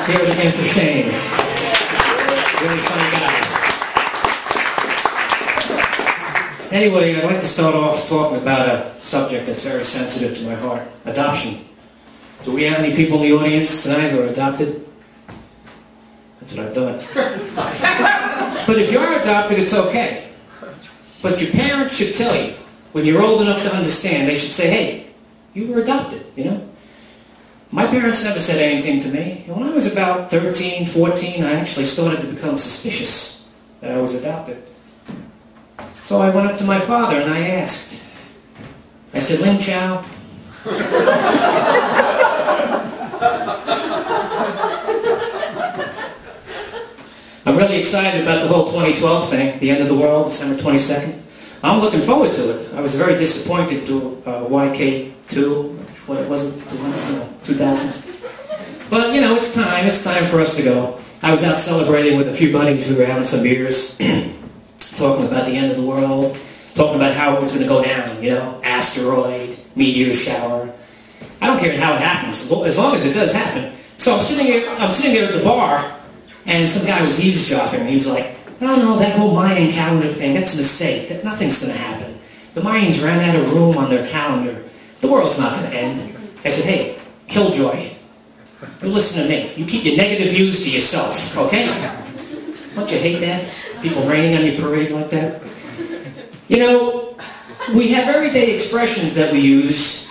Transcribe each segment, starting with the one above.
Let's hear it again for Shane. Really funny guy. Anyway, I'd like to start off talking about a subject that's very sensitive to my heart. Adoption. Do we have any people in the audience tonight who are adopted? That's what I've done. But if you are adopted, it's okay. But your parents should tell you, when you're old enough to understand, they should say, hey, you were adopted, you know? My parents never said anything to me. And when I was about 13, 14, I actually started to become suspicious that I was adopted. So I went up to my father and I asked. I said, Ling Chow. I'm really excited about the whole 2012 thing, the end of the world, December 22nd. I'm looking forward to it. I was very disappointed to YK2, what was it, 2000? But, you know, it's time for us to go. I was out celebrating with a few buddies. We were having some beers, talking about the end of the world, talking about how it was going to go down, you know, asteroid, meteor shower. I don't care how it happens, as long as it does happen. So I'm sitting there at the bar, and some guy was eavesdropping, and he was like, no, that whole Mayan calendar thing, that's a mistake. That nothing's going to happen. The Mayans ran out of room on their calendar. The world's not going to end. I said, hey, Killjoy, you listen to me. You keep your negative views to yourself, okay? Don't you hate that? People raining on your parade like that? You know, we have everyday expressions that we use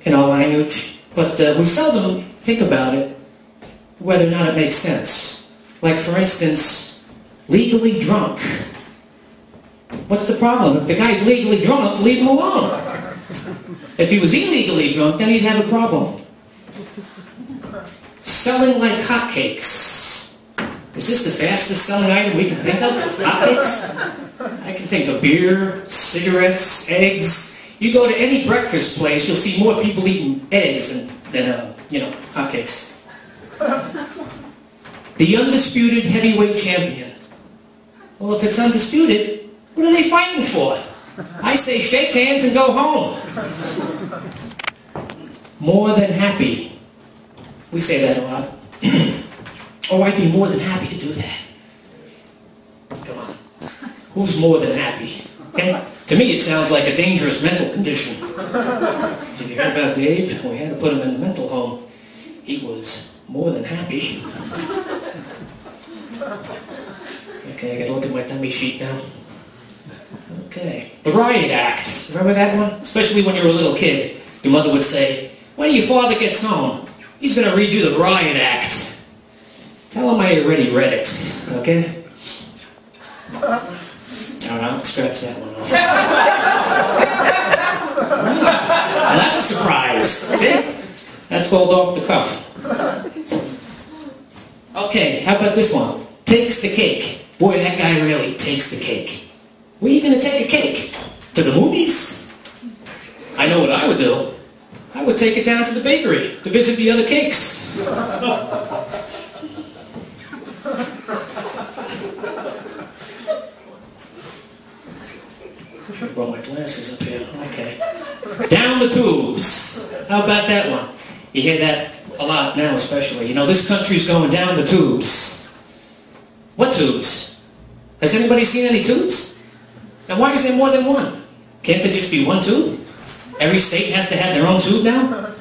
in our language, but we seldom think about it, whether or not it makes sense. Like, for instance, legally drunk. What's the problem? If the guy's legally drunk, leave him alone. If he was illegally drunk, then he'd have a problem. Selling like hotcakes. Is this the fastest selling item we can think of? Hotcakes? I can think of beer, cigarettes, eggs. You go to any breakfast place, you'll see more people eating eggs than you know, hotcakes. The undisputed heavyweight champion. Well, if it's undisputed, what are they fighting for? I say shake hands and go home. More than happy. We say that a lot. Oh, I'd be more than happy to do that. Come on. Who's more than happy? Okay? To me, it sounds like a dangerous mental condition. Did you hear about Dave? We had to put him in the mental home. He was more than happy. Okay, I gotta look at my tummy sheet now. Okay. The Riot Act. Remember that one? Especially when you were a little kid. Your mother would say, when your father gets home, he's gonna read you the Riot Act. Tell him I already read it. Okay? I'll scratch that one off. Now that's a surprise. See? That's called off the cuff. Okay, how about this one? Takes the cake. Boy, that guy really takes the cake. Where are you going to take a cake? To the movies? I know what I would do. I would take it down to the bakery to visit the other cakes. I should have brought my glasses up here. Okay. Down the tubes. How about that one? You hear that a lot now, especially. You know, this country's going down the tubes. What tubes? Has anybody seen any tubes? Now, why is there more than one? Can't there just be one tube? Every state has to have their own tube now?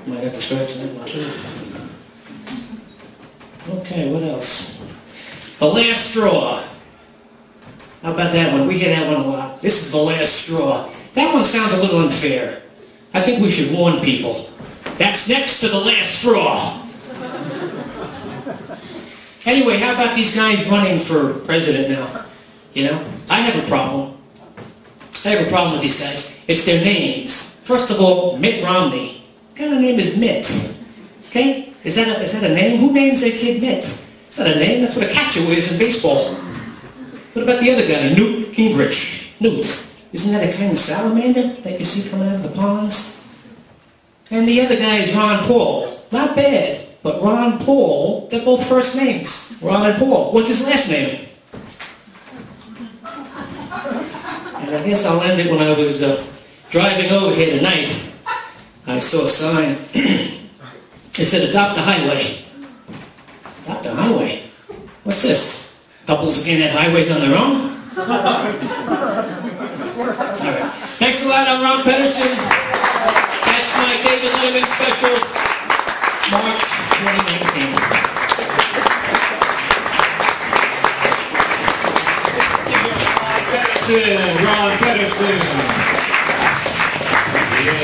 Might have to scratch that one too. Okay, what else? The last straw. How about that one? We hear that one a lot. This is the last straw. That one sounds a little unfair. I think we should warn people. That's next to the last straw. Anyway, how about these guys running for president now? You know, I have a problem. I have a problem with these guys. It's their names. First of all, Mitt Romney. What kind of name is Mitt? Okay? Is that a name? Who names their kid Mitt? Is that a name? That's what a catcher wears in baseball. What about the other guy, Newt Gingrich? Newt. Isn't that a kind of salamander that you see coming out of the ponds? And the other guy is Ron Paul. Not bad, but Ron Paul, they're both first names. Ron and Paul. What's his last name? And I guess I'll end it when I was driving over here tonight. I saw a sign It said, adopt the highway. Adopt the highway? What's this? Couples looking at highways on their own? All right. Thanks a lot. I'm Ron Petterson. That's my David Letterman special, March 2019. Ron Petterson. Yeah.